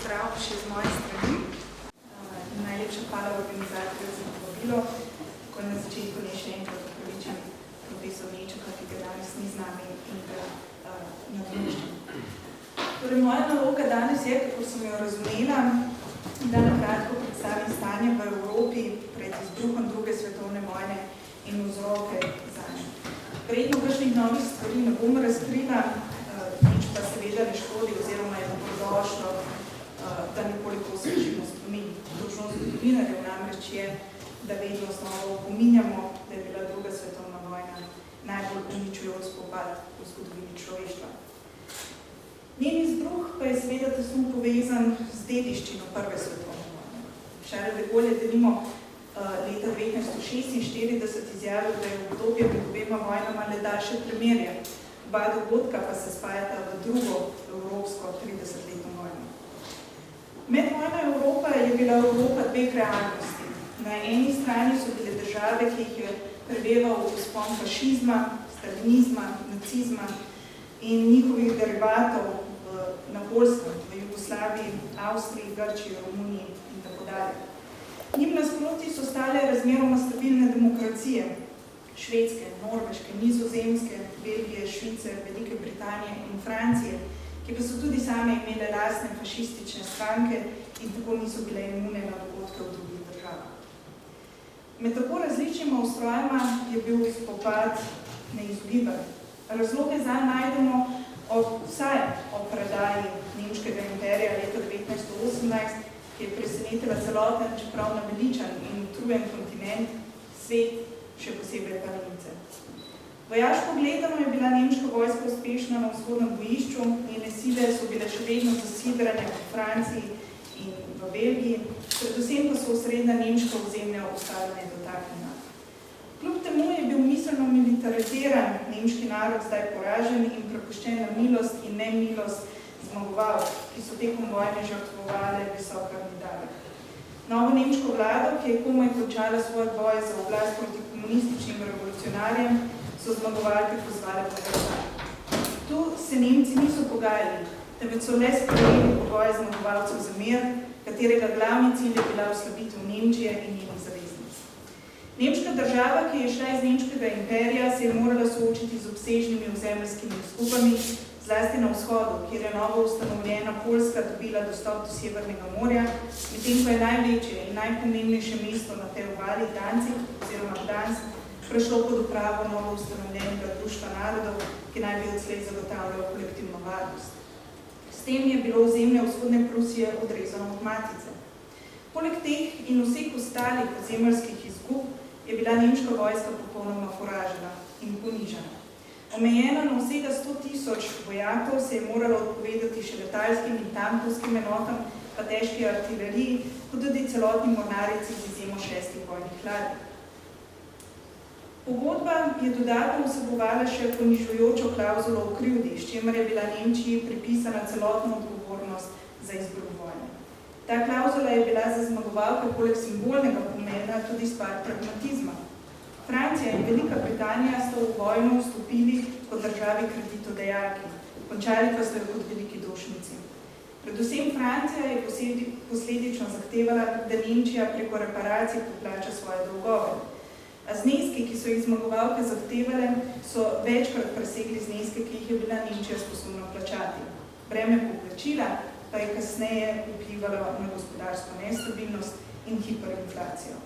pozdrav še z moje strani. Najlepša hvala organizatorju za povabilo. Tako na začetku ne še enkrat upravičen profesor Nečaka, ki ga danes ni z nami in ga nadomeščam. Torej, moja naloga danes je, kako sem jo razumela, da na kratko predstavim stanje v Evropi pred izbruhom druge svetovne vojne in vzroke zanje. Verjetno kakšnih novih stvari ne bom razkrila, nič pa seveda ne škodi oziroma je dobrodošlo, da nekoliko osvežimo spomin. Dolžnost zgodovinarjev namreč je, da vedno znova opominjamo, da je bila druga svetovna vojna najbolj uničujoč spopad v zgodovini človeštva. Njen izbruh pa je seveda tesno povezan z dediščino prve svetovne vojne. Charles de Gaulle je denimo leta 1946 izjavil, da je obdobje med obema vojnama le daljše premirje. Oba dogodka pa se spajata v drugo evropsko 30-letno vojno. Medvojna Evropa je bila Evropa dveh realnosti. Na eni strani so bile države, ki jih je preveval vzpon fašizma, stalinizma, nacizma in njihovih derivatov na Poljskem, v Jugoslaviji, Avstriji, Grčiji, Romuniji in tako dalje. Njim nasproti so stale razmeroma stabilne demokracije, Švedske, Norveške, Nizozemske, Belgije, Švice, Velike Britanije in Francije, ki pa so tudi same imele lastne fašistične stranke in tako niso bile imune na dogodke v drugih državah. Med tako različnima ustrojema je bil spopad neizogiben. Razloge zanj najdemo vsaj ob predaji Nemškega imperija leta 1918, ki je presenetila celoten, čeprav naveličan in utrujen kontinent, svet, še posebej pa Nemce. Vojaško gledano je bila nemška vojska uspešna na vzhodnem bojišču, njene sile so bile še vedno zasidrane v Franciji in v Belgiji, predvsem pa so osrednja nemška ozemlja ostala nedotaknjena. Kljub temu je bil miselno militariziran nemški narod zdaj poražen in prepuščen na milost in nemilost zmagovalk, ki so tekom vojne žrtvovale visokrvni davek. Novo nemško vlado, ki je komaj končala svoj boj za oblast proti komunističnim revolucionarjem, so zmagovalke pozvale v Versaj. Tu se Nemci niso pogajali, temveč so le sprejeli pogoj zmagovalcev za mir, katerega glavni cilj je bila oslabitev Nemčije in njenih zaveznic. Nemška država, ki je šla iz Nemškega imperija, se je morala soočiti z obsežnimi ozemeljskimi izgubami, zlasti na vzhodu, kjer je novo ustanovljena Poljska dobila dostop do Severnega morja, medtem ko je največje in najpomembnejše mesto na tej obali, Danzig oziroma Gdansk, prešlo pod upravo novo ustanovljenega društva narodov, ki naj bi odslej zagotavljal kolektivno varnost. S tem je bilo ozemlje vzhodne Prusije odrezano od matice. Poleg teh in vseh ostalih ozemeljskih izgub je bila nemška vojska popolnoma poražena in ponižana. Omejena na vsega 100.000 vojakov se je moralo odpovedati še letalskim in tankovskim enotam, pa težki artileriji, kot tudi celotni mornarici z izjemo 6 vojnih ladij. Pogodba je dodatno vsebovala še ponižujočo klavzulo o krivdi, s čimer je bila Nemčiji pripisana celotna odgovornost za izbruh vojne. Ta klavzula je bila za zmagovalke poleg simbolnega pomena tudi stvar pragmatizma. Francija in Velika Britanija sta v vojno vstopili kot državi kreditodajalki, končali pa sta jo kot veliki dolžnici. Predvsem Francija je posledično zahtevala, da Nemčija preko reparacij poplača svoje dolgove. A zneski, ki so jih zmagovalke zahtevale, so večkrat presegli zneske, ki jih je bila Nemčija sposobna plačati. Breme poplačila pa je kasneje vplivalo na gospodarsko nestabilnost in hiperinflacijo.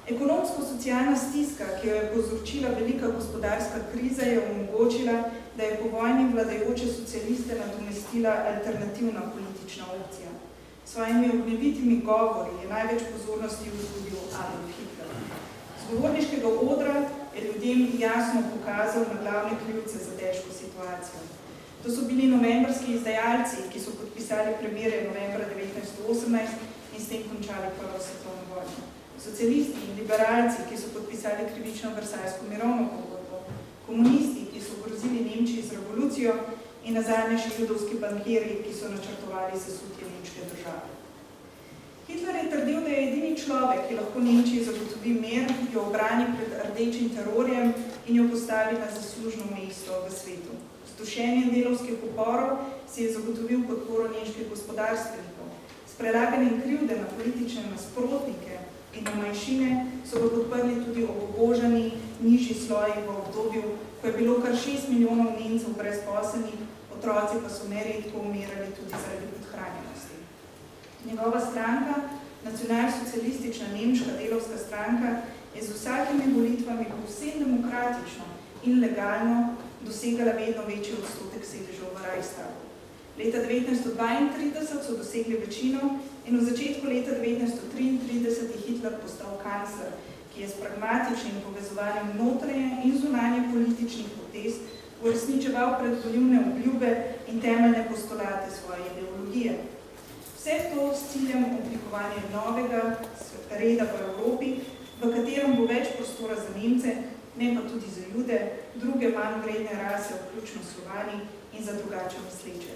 Ekonomsko-socialna stiska, ki jo je povzročila velika gospodarska kriza, je omogočila, da je po vojni vladajoče socialiste nadomestila alternativna politična opcija. S svojimi ognjevitimi govori je največ pozornosti vzbubil Adolf Hitler. Z govorniškega odra je ljudem jasno pokazal na glavne krivce za težko situacijo. To so bili novembrski izdajalci, ki so podpisali premirje novembra 1918 in s tem končali prvo svetovno vojno. Socialisti in liberalci, ki so podpisali krivično Versajsko mirovno pogodbo, komunisti, ki so grozili Nemčiji z revolucijo in nazadnje še judovski bankirji, ki so načrtovali sesutje nemške države. Hitler je trdil, da je edini človek, ki lahko Nemčiji zagotovi mir, jo obrani pred rdečim terorjem in jo postavi na zaslužno mesto v svetu. S dušenjem delovskih uporov si je zagotovil podporo nemških gospodarstvenikov. S prelaganjem krivde na politične nasprotnike in na manjšine so ga podprli tudi obubožani nižji sloji v obdobju, ko je bilo kar 6 milijonov Nemcev brezposelnih, otroci pa so neredko umirali tudi zaradi podhranjenosti. Njegova stranka, nacionalsocialistična nemška delovska stranka, je z vsakimi volitvami povsem demokratično in legalno dosegala vedno večji odstotek sedežev v Reichstagu. Leta 1932 so dosegli večino in v začetku leta 1933 je Hitler postal kancler, ki je s pragmatičnim povezovanjem notranje in zunanje političnih potez uresničeval predvoljivne obljube in temeljne postulate svoje ideologije. Vse to s ciljem oblikovanja novega reda v Evropi, v katerem bo več prostora za Nemce, ne pa tudi za Jude, druge manj vredne rase, vključno Slovani in za drugače misleče.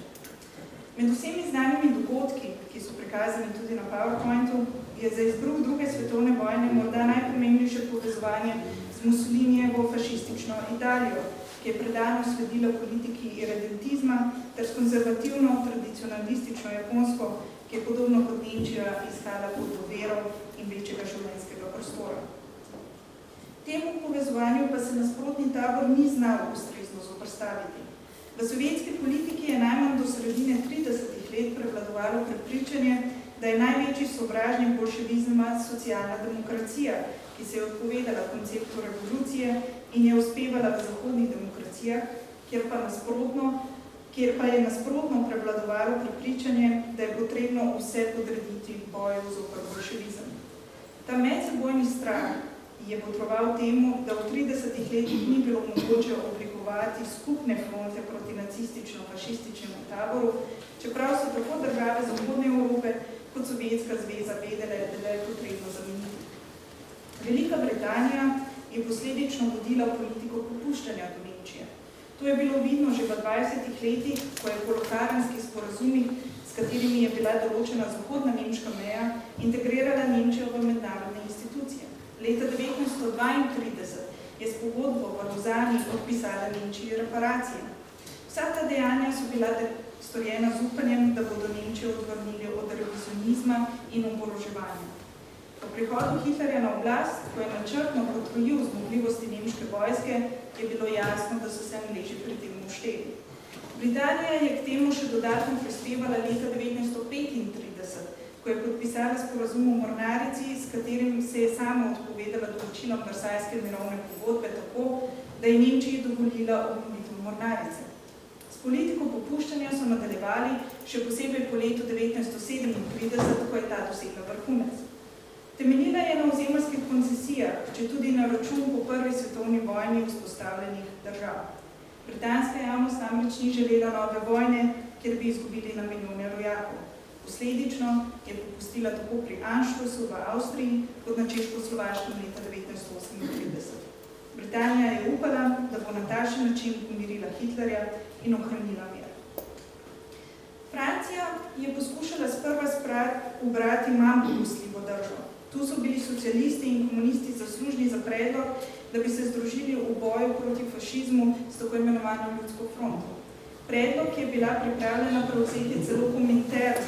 Med vsemi znanimi dogodki, ki so prikazani tudi na PowerPointu, je za izbruh druge svetovne vojne morda najpomembnejše povezovanje z Mussolinijevo fašistično Italijo, ki je predano sledila politiki irredentizma ter s konzervativno, tradicionalistično Japonsko, ki je podobno kot Nemčija iskala pot do verov in večjega življenjskega prostora. Temu povezovanju pa se nasprotni tabor ni znal ustrezno zoperstaviti. V sovjetski politiki je najmanj do sredine 30 let prevladovalo prepričanje, da je največji sovražnik bolševizma socialna demokracija, ki se je odpovedala konceptu revolucije in je uspevala v zahodnih demokracijah, kjer pa je nasprotno prevladovalo prepričanje, da je potrebno vse podrediti boju zoper bolševizem. Ta medsebojni strah je potroval temu, da v 30 letih ni bilo mogoče oblikovati skupne fronte proti nacistično-fašističnemu taboru, čeprav so tako države Zahodne Evrope kot Sovjetska zveza vedele, da je potrebno zameniti. Velika Britanija je posledično vodila politiko popuščanja do Nemčije. To je bilo vidno že v 20 letih, ko je po lokaranskih sporazumih, s katerimi je bila določena zahodna nemška meja, integrirala Nemčijo v mednarodne institucije. Leta 1932 je s pogodbo v Lozani odpisala Nemčiji reparacije. Vsa ta dejanja so bila storjena z upanjem, da bodo Nemčijo odvrnili od revizionizma in oboroževanja. Po prihodu Hitlerja na oblast, ko je načrtno potrojil zmogljivosti nemške vojske, je bilo jasno, da so se Angleži pri tem ušteli. Britanija je k temu še dodatno prispevala leta 1935, ko je podpisala sporazum o mornarici, s katerim se je sama odpovedala določilom Versajske mirovne pogodbe tako, da je Nemčiji dovolila obnovitev mornarice. S politiko popuščanja so nadaljevali, še posebej po letu 1937, ko je ta dosegla vrhunec. Temeljila je na ozemeljskih koncesijah, če tudi na račun po prvi svetovni vojni vzpostavljenih držav. Britanska javnost namreč ni želela nove vojne, kjer bi izgubili na milijone rojakov. Posledično je popustila tako pri Anschlussu v Avstriji kot na Češko-Slovaškem leta 1938. Britanija je upala, da bo na takšen način pomirila Hitlerja in ohranila mir. Francija je poskušala sprva ubrati manj popustljivo držo. Tu so bili socialisti in komunisti zaslužni za predlog, da bi se združili v boju proti fašizmu s tako imenovano ljudsko fronto. Predlog je bila pripravljena prevzeti celo Komintern,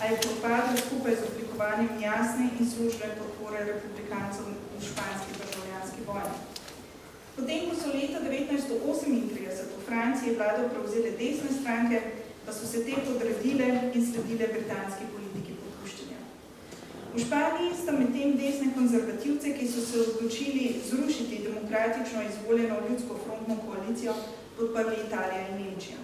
a je propadla skupaj z oblikovanjem jasne in služne podpore republikancov v španski državljanski vojni. Potem, ko so leta 1938 v Franciji vlado prevzele desne stranke, pa so se te podredile in sledile britanski politiki popuščanja. V Španiji sta medtem desne konzervativce, ki so se odločili zrušiti demokratično izvoljeno ljudsko frontno koalicijo, podprli Italija in Nemčija.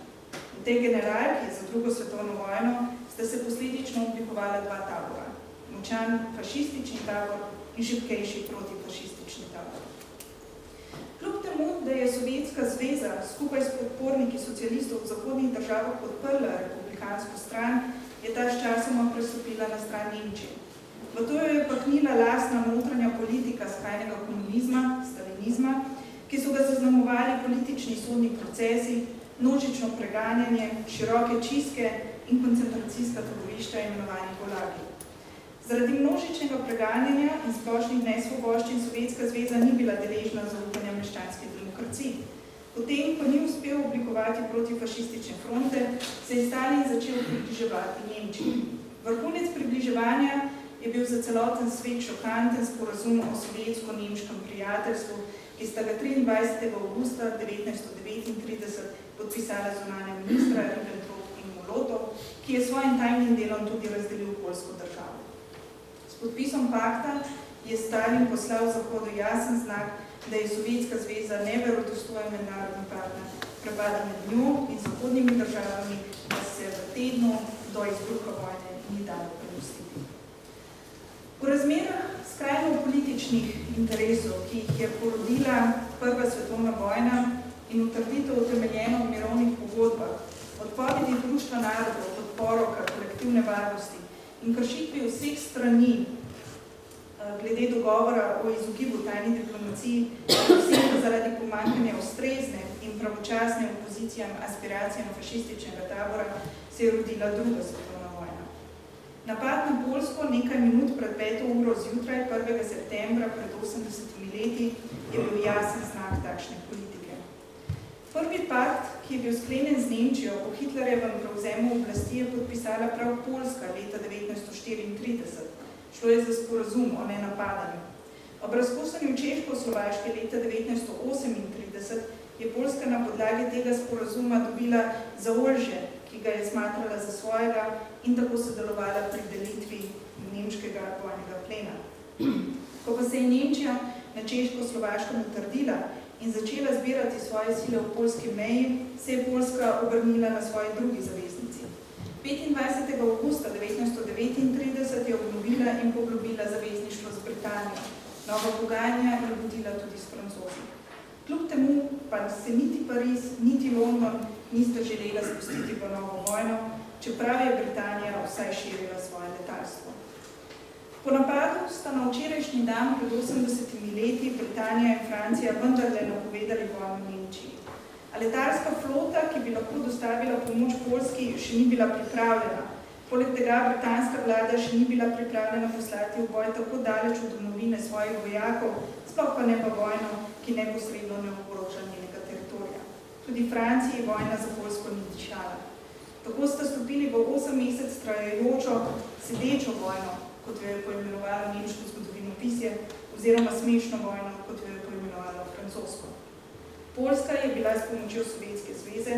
V tej generalki za drugo svetovno vojno sta se posledično oblikovala dva tabora. Močan fašistični tabor in šibkejši protifašistični tabor. Kljub temu, da je Sovjetska zveza skupaj s podporniki socialistov v zahodnih državah podprla republikansko stran, je ta sčasoma prestopila na stran Nemčije. V to jo je pahnila lastna notranja politika skrajnega komunizma, stalinizma, ki so ga zaznamovali politični sodni procesi, množično preganjanje, široke čistke in koncentracijska taborišča imenovani gulagi. Zaradi množičnega preganjanja in splošnih nesvoboščin Sovjetska zveza ni bila deležna zaupanja meščanske demokraciji. Potem, ko ni uspel oblikovati protifašistične fronte, se je Stalin začel približevati Nemčiji. Vrhunec približevanja je bil za celoten svet šokanten sporazum o sovjetsko-nemškem prijateljstvu, ki sta ga 23. avgusta 1939 podpisala zunanja ministra Ribbentrop in Molotov, ki je svojim tajnim delom tudi razdelil poljsko državo. S podpisom pakta je Stalin poslal Zahodu jasen znak, da je Sovjetska zveza neverodostojen mednarodni partner, prepada med njo in zahodnimi državami, da se v tednu do izbruha vojne ni dalo premustiti. V razmerah skrajno političnih interesov, ki jih je porodila Prva svetovna vojna in utrditev utemeljeno v mirovnih pogodbah, odpovedi Društva narodov kot poroka kolektivne varnosti in kršitvi vseh strani glede dogovora o izogibu tajni diplomaciji, vsem zaradi pomanjkanja ustrezne in pravočasne opozicijam aspiracijam fašističnega tabora, se je rodila Druga svetovna vojna. Napad na Poljsko nekaj minut pred 5. uro zjutraj 1. septembra pred 80 leti je bil jasen znak takšne politike. Prvi pakt, ki je bil sklenjen z Nemčijo po Hitlerjevem prevzemu oblasti, je podpisala prav Poljska leta 1934. Šlo je za sporazum o nenapadanju. Ob razkosanju Češko-Slovaške leta 1938 je Poljska na podlagi tega sporazuma dobila zaolžje, ki ga je smatrala za svojega in tako sodelovala pri delitvi nemškega vojnega plena. Ko pa se je Nemčija na Češko-Slovaškem utrdila in začela zbirati svoje sile v poljski meji, se je Poljska obrnila na svoji drugi zaveznici. 25. avgusta 1939 je obnovila in poglobila zavezništvo z Britanijo. Nova pogajanja je vodila tudi s Francozi. Kljub temu pa se niti Pariz, niti London nista želela spustiti v novo vojno, čeprav je Britanija vsaj širila svoje letalstvo. Po napadu sta na včerajšnji dan pred 80 leti Britanija in Francija vendarle napovedali vojno Nemčiji. A letalska flota, ki bi lahko dostavila pomoč Poljski, še ni bila pripravljena. Poleg tega britanska vlada še ni bila pripravljena poslati v boj tako daleč od domovine svojih vojakov, sploh pa ne pa vojno, ki neposredno ne ogroža njenega teritorija. Tudi Franciji vojna za Poljsko ni dišala. Tako sta stopili v 8 mesec trajajočo sedečo vojno, kot jo je poimenovalo nemško zgodovinopisje, oziroma smešno vojno, kot jo je poimenovalo francosko. Poljska je bila s pomočjo Sovjetske zveze,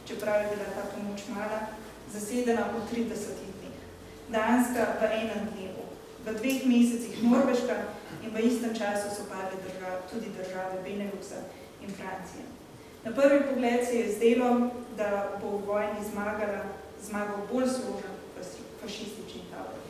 čeprav je bila ta pomoč mala, zasedena v 30 dneh. Danska v enem dnevu, v 2 mesecih Norveška in v istem času so padle tudi države Beneluxa in Francije. Na prvi pogled se je zdelo, da bo v vojni zmagal bolj složen fašistični tabor.